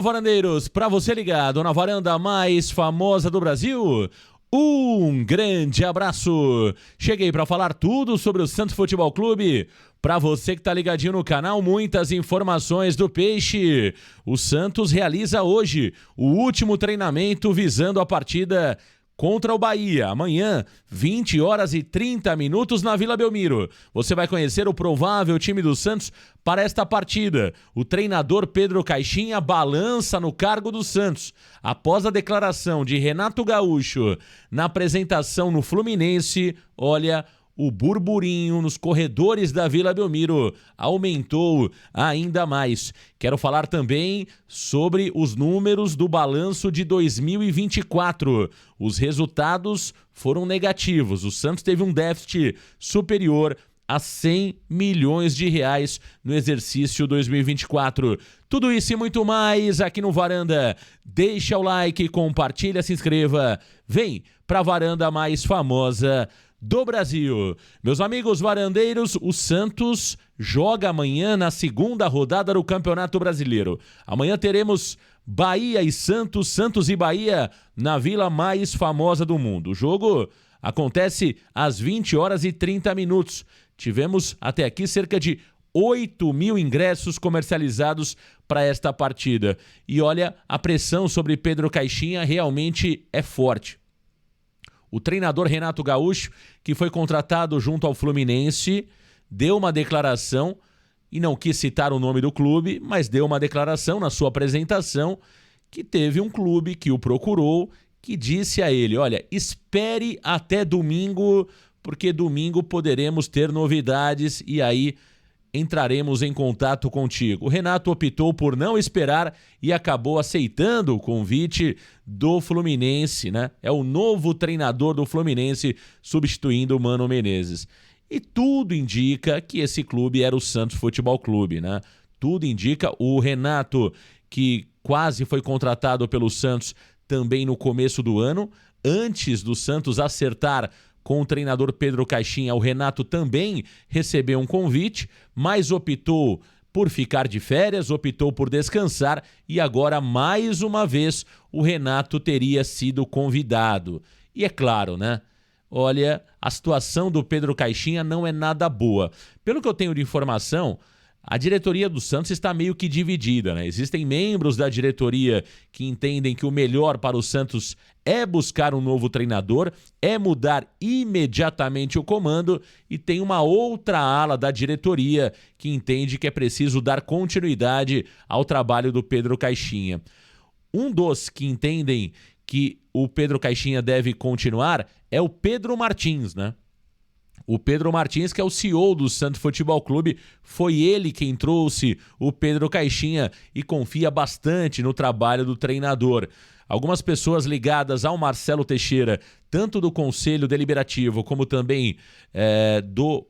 Varandeiros, para você ligado na varanda mais famosa do Brasil, um grande abraço. Cheguei para falar tudo sobre o Santos Futebol Clube. Para você que tá ligadinho no canal, muitas informações do Peixe. O Santos realiza hoje o último treinamento visando a partida contra o Bahia, amanhã, 20 horas e 30 minutos na Vila Belmiro. Você vai conhecer o provável time do Santos para esta partida. O treinador Pedro Caixinha balança no cargo do Santos. Após a declaração de Renato Gaúcho na apresentação no Fluminense, olha, o burburinho nos corredores da Vila Belmiro aumentou ainda mais. Quero falar também sobre os números do balanço de 2024. Os resultados foram negativos. O Santos teve um déficit superior a 100 milhões de reais no exercício 2024. Tudo isso e muito mais aqui no Varanda. Deixa o like, compartilha, se inscreva. Vem para a varanda mais famosa do Brasil. Meus amigos varandeiros, o Santos joga amanhã na segunda rodada do Campeonato Brasileiro. Amanhã teremos Bahia e Santos, Santos e Bahia na vila mais famosa do mundo. O jogo acontece às 20 horas e 30 minutos. Tivemos até aqui cerca de 8 mil ingressos comercializados para esta partida. E olha, a pressão sobre Pedro Caixinha realmente é forte. O treinador Renato Gaúcho, que foi contratado junto ao Fluminense, deu uma declaração, e não quis citar o nome do clube, mas deu uma declaração na sua apresentação, que teve um clube que o procurou, que disse a ele, olha, espere até domingo, porque domingo poderemos ter novidades e aí entraremos em contato contigo. O Renato optou por não esperar e acabou aceitando o convite do Fluminense, né? É o novo treinador do Fluminense substituindo o Mano Menezes. E tudo indica que esse clube era o Santos Futebol Clube, né? Tudo indica. O Renato, que quase foi contratado pelo Santos também no começo do ano, antes do Santos acertar com o treinador Pedro Caixinha, o Renato também recebeu um convite, mas optou por ficar de férias, optou por descansar e agora, mais uma vez, o Renato teria sido convidado. E é claro, né? Olha, a situação do Pedro Caixinha não é nada boa. Pelo que eu tenho de informação, a diretoria do Santos está meio que dividida, né? Existem membros da diretoria que entendem que o melhor para o Santos é buscar um novo treinador, é mudar imediatamente o comando, e tem uma outra ala da diretoria que entende que é preciso dar continuidade ao trabalho do Pedro Caixinha. Um dos que entendem que o Pedro Caixinha deve continuar é o Pedro Martins, né? O Pedro Martins, que é o CEO do Santos Futebol Clube, foi ele quem trouxe o Pedro Caixinha e confia bastante no trabalho do treinador. Algumas pessoas ligadas ao Marcelo Teixeira, tanto do Conselho Deliberativo como também do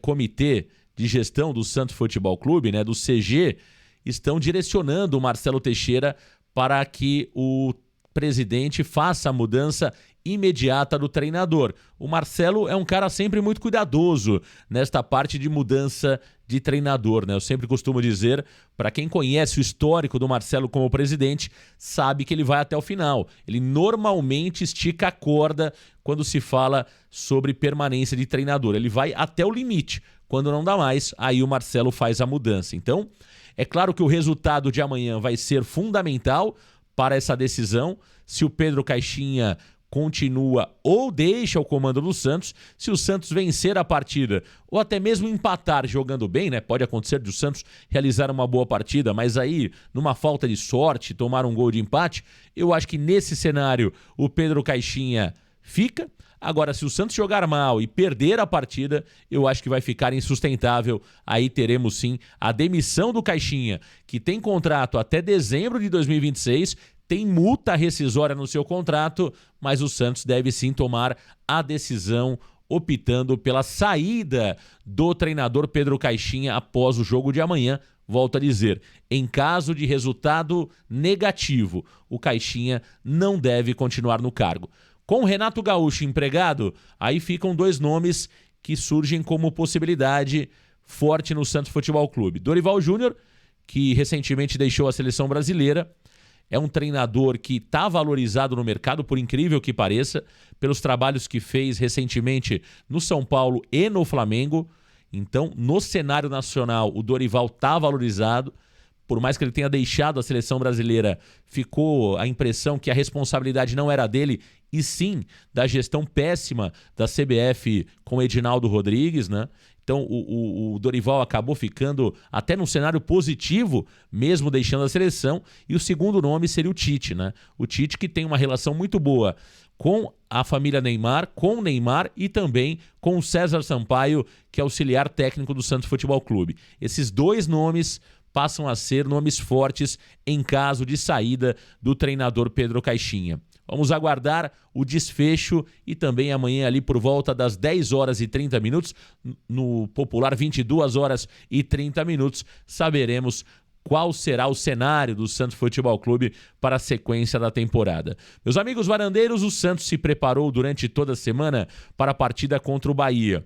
Comitê de Gestão do Santos Futebol Clube, né, do CG, estão direcionando o Marcelo Teixeira para que o presidente faça a mudança imediata do treinador. O Marcelo é um cara sempre muito cuidadoso nesta parte de mudança de treinador, né? Eu sempre costumo dizer, para quem conhece o histórico do Marcelo como presidente, sabe que ele vai até o final. Ele normalmente estica a corda quando se fala sobre permanência de treinador. Ele vai até o limite. Quando não dá mais, aí o Marcelo faz a mudança. Então, é claro que o resultado de amanhã vai ser fundamental para essa decisão. Se o Pedro Caixinha continua ou deixa o comando do Santos, se o Santos vencer a partida ou até mesmo empatar jogando bem, né? Pode acontecer de o Santos realizar uma boa partida, mas aí, numa falta de sorte, tomar um gol de empate, eu acho que nesse cenário o Pedro Caixinha fica. Agora, se o Santos jogar mal e perder a partida, eu acho que vai ficar insustentável. Aí teremos sim a demissão do Caixinha, que tem contrato até dezembro de 2026, tem multa rescisória no seu contrato, mas o Santos deve sim tomar a decisão optando pela saída do treinador Pedro Caixinha após o jogo de amanhã. Volto a dizer, em caso de resultado negativo, o Caixinha não deve continuar no cargo. Com o Renato Gaúcho empregado, aí ficam dois nomes que surgem como possibilidade forte no Santos Futebol Clube. Dorival Júnior, que recentemente deixou a seleção brasileira. É um treinador que está valorizado no mercado, por incrível que pareça, pelos trabalhos que fez recentemente no São Paulo e no Flamengo. Então, no cenário nacional, o Dorival está valorizado. Por mais que ele tenha deixado a seleção brasileira, ficou a impressão que a responsabilidade não era dele, e sim da gestão péssima da CBF com Edinaldo Rodrigues, né? Então o Dorival acabou ficando até num cenário positivo, mesmo deixando a seleção. E o segundo nome seria o Tite, né? O Tite, que tem uma relação muito boa com a família Neymar, com o Neymar e também com o César Sampaio, que é auxiliar técnico do Santos Futebol Clube. Esses dois nomes passam a ser nomes fortes em caso de saída do treinador Pedro Caixinha. Vamos aguardar o desfecho e também amanhã ali por volta das 10 horas e 30 minutos, no popular 22 horas e 30 minutos, saberemos qual será o cenário do Santos Futebol Clube para a sequência da temporada. Meus amigos varandeiros, o Santos se preparou durante toda a semana para a partida contra o Bahia.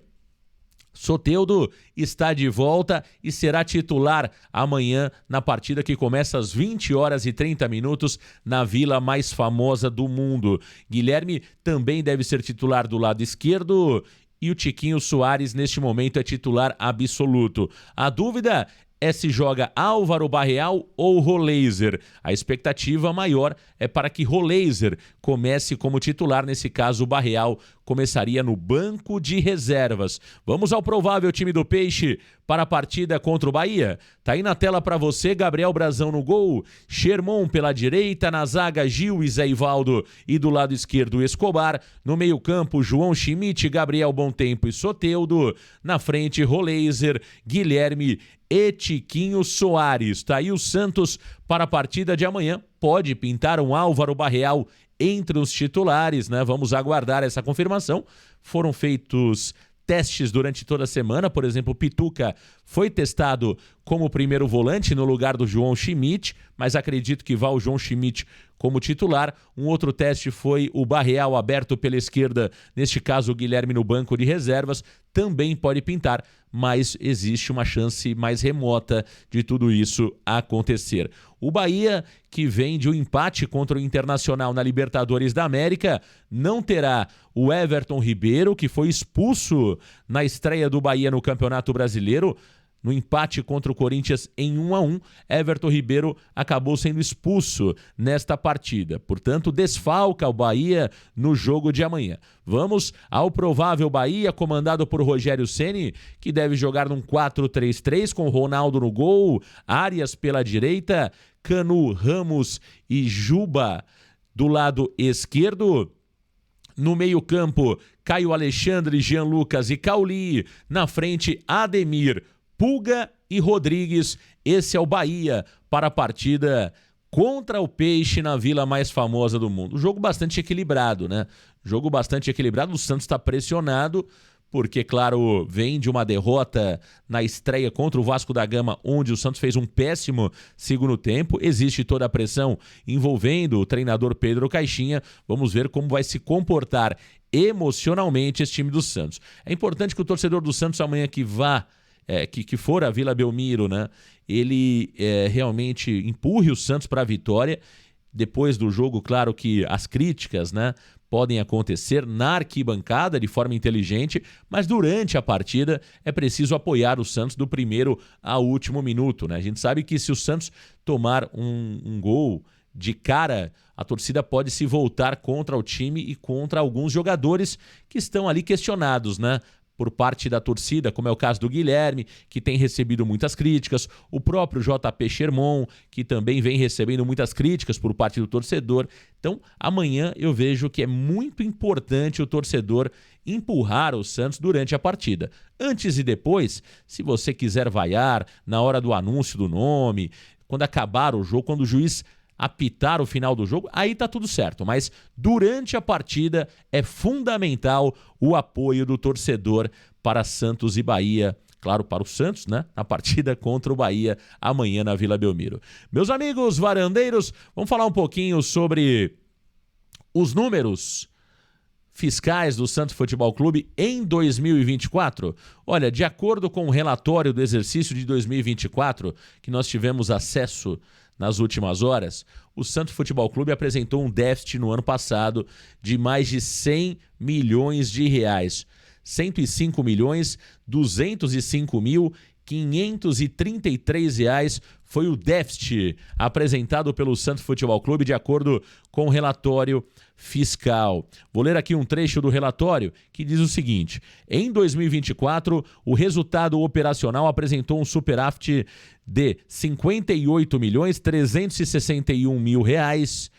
Soteldo está de volta e será titular amanhã na partida que começa às 20 horas e 30 minutos na vila mais famosa do mundo. Guilherme também deve ser titular do lado esquerdo e o Tiquinho Soares neste momento é titular absoluto. A dúvida é se joga Álvaro Barreal ou Roleiser. A expectativa maior é para que Roleiser comece como titular, nesse caso o Barreal começaria no banco de reservas. Vamos ao provável time do Peixe para a partida contra o Bahia. Tá aí na tela para você, Gabriel Brazão no gol, Sherman pela direita, na zaga Gil e Zé Ivaldo e do lado esquerdo Escobar, no meio campo João Schmidt, Gabriel Bontempo e Soteldo, na frente Roleiser, Guilherme e Tiquinho Soares. Tá aí o Santos para a partida de amanhã. Pode pintar um Álvaro Barreal entre os titulares, né? Vamos aguardar essa confirmação. Foram feitos testes durante toda a semana. Por exemplo, o Pituca foi testado como primeiro volante no lugar do João Schmidt, mas acredito que vá o João Schmidt como titular. Um outro teste foi o Barreal aberto pela esquerda, neste caso o Guilherme no banco de reservas. Também pode pintar, mas existe uma chance mais remota de tudo isso acontecer. O Bahia, que vem de um empate contra o Internacional na Libertadores da América, não terá o Everton Ribeiro, que foi expulso na estreia do Bahia no Campeonato Brasileiro. No empate contra o Corinthians em 1-1, Everton Ribeiro acabou sendo expulso nesta partida. Portanto, desfalca o Bahia no jogo de amanhã. Vamos ao provável Bahia, comandado por Rogério Ceni, que deve jogar num 4-3-3 com Ronaldo no gol, Arias pela direita, Canu, Ramos e Juba do lado esquerdo. No meio-campo, Caio Alexandre, Jean Lucas e Cauli. Na frente, Ademir, Pulga e Rodrigues. Esse é o Bahia para a partida contra o Peixe na vila mais famosa do mundo. Jogo bastante equilibrado, né? Jogo bastante equilibrado. O Santos está pressionado porque, claro, vem de uma derrota na estreia contra o Vasco da Gama, onde o Santos fez um péssimo segundo tempo. Existe toda a pressão envolvendo o treinador Pedro Caixinha. Vamos ver como vai se comportar emocionalmente esse time do Santos. É importante que o torcedor do Santos amanhã que for a Vila Belmiro, né, ele realmente empurre o Santos para a vitória. Depois do jogo, claro que as críticas, né, podem acontecer na arquibancada de forma inteligente, mas durante a partida é preciso apoiar o Santos do primeiro ao último minuto, né? A gente sabe que se o Santos tomar um gol de cara, a torcida pode se voltar contra o time e contra alguns jogadores que estão ali questionados, né, por parte da torcida, como é o caso do Guilherme, que tem recebido muitas críticas, o próprio JP Sherman, que também vem recebendo muitas críticas por parte do torcedor. Então, amanhã eu vejo que é muito importante o torcedor empurrar o Santos durante a partida. Antes e depois, se você quiser vaiar na hora do anúncio do nome, quando acabar o jogo, quando o juiz apitar o final do jogo, aí tá tudo certo. Mas durante a partida é fundamental o apoio do torcedor para Santos e Bahia. Claro, para o Santos, né? Na partida contra o Bahia amanhã na Vila Belmiro. Meus amigos varandeiros, vamos falar um pouquinho sobre os números fiscais do Santos Futebol Clube em 2024? Olha, de acordo com o relatório do exercício de 2024, que nós tivemos acesso nas últimas horas, o Santos Futebol Clube apresentou um déficit no ano passado de mais de 100 milhões de reais. 105.205.533 reais foi o déficit apresentado pelo Santos Futebol Clube de acordo com o relatório fiscal. Vou ler aqui um trecho do relatório que diz o seguinte: em 2024, o resultado operacional apresentou um superávit de 58.361.000 reais,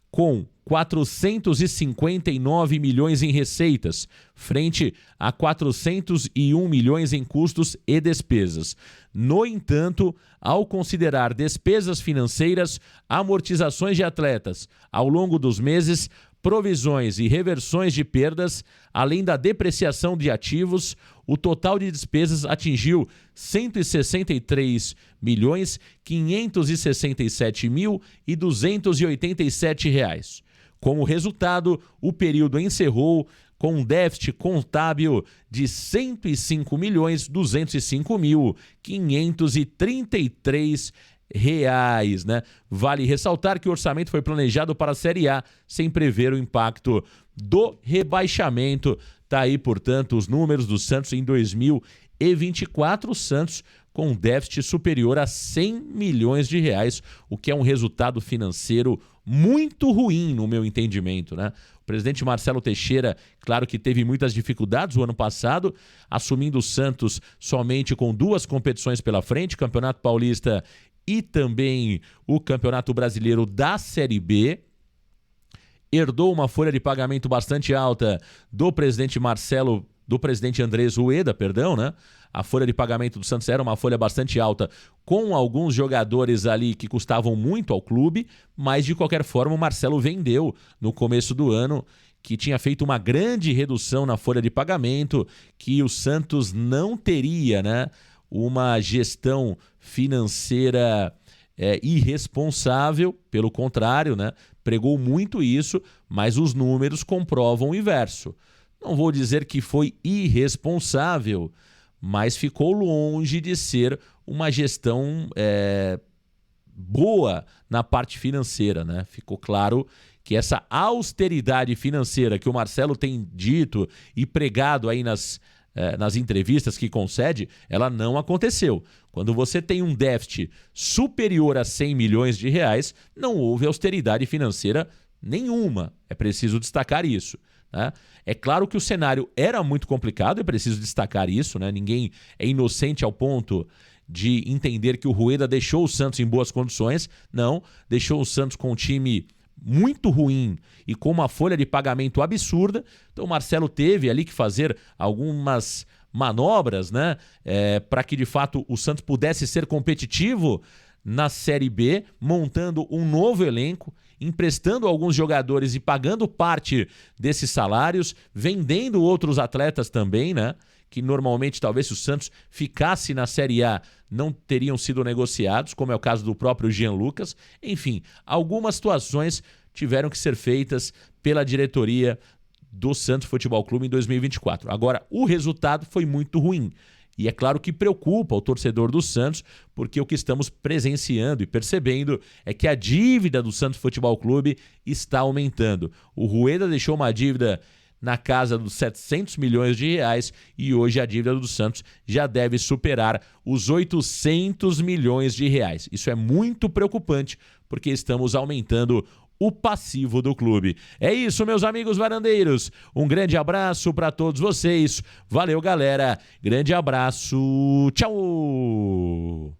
com 459 milhões em receitas, frente a 401 milhões em custos e despesas. No entanto, ao considerar despesas financeiras, amortizações de atletas ao longo dos meses, provisões e reversões de perdas, além da depreciação de ativos, o total de despesas atingiu 163.567.287 reais. Como resultado, o período encerrou com um déficit contábil de 105.205.533 reais, né? Vale ressaltar que o orçamento foi planejado para a Série A, sem prever o impacto do rebaixamento. Tá aí, portanto, os números do Santos em 2024. O Santos com um déficit superior a 100 milhões de reais, o que é um resultado financeiro muito ruim, no meu entendimento, né? O presidente Marcelo Teixeira, claro que teve muitas dificuldades o ano passado, assumindo o Santos somente com 2 competições pela frente, Campeonato Paulista e também o Campeonato Brasileiro da Série B. Herdou uma folha de pagamento bastante alta do presidente Andrés Rueda, né? A folha de pagamento do Santos era uma folha bastante alta, com alguns jogadores ali que custavam muito ao clube, mas de qualquer forma o Marcelo vendeu no começo do ano que tinha feito uma grande redução na folha de pagamento, que o Santos não teria, né, uma gestão financeira irresponsável, pelo contrário, né, pregou muito isso, mas os números comprovam o inverso. Não vou dizer que foi irresponsável, mas ficou longe de ser uma gestão boa na parte financeira, né? Ficou claro que essa austeridade financeira que o Marcelo tem dito e pregado aí nas entrevistas que concede, ela não aconteceu. Quando você tem um déficit superior a 100 milhões de reais, não houve austeridade financeira nenhuma. É preciso destacar isso, né? É claro que o cenário era muito complicado, é preciso destacar isso, né? Ninguém é inocente ao ponto de entender que o Rueda deixou o Santos em boas condições. Não, deixou o Santos com um time muito ruim e com uma folha de pagamento absurda. Então o Marcelo teve ali que fazer algumas manobras, né, para que de fato o Santos pudesse ser competitivo na Série B, montando um novo elenco, emprestando alguns jogadores e pagando parte desses salários, vendendo outros atletas também, né? Que normalmente talvez se o Santos ficasse na Série A não teriam sido negociados, como é o caso do próprio Jean Lucas. Enfim, algumas situações tiveram que ser feitas pela diretoria do Santos Futebol Clube em 2024. Agora, o resultado foi muito ruim. E é claro que preocupa o torcedor do Santos, porque o que estamos presenciando e percebendo é que a dívida do Santos Futebol Clube está aumentando. O Rueda deixou uma dívida na casa dos 700 milhões de reais e hoje a dívida do Santos já deve superar os 800 milhões de reais. Isso é muito preocupante, porque estamos aumentando o passivo do clube. É isso, meus amigos varandeiros. Um grande abraço para todos vocês. Valeu, galera. Grande abraço. Tchau.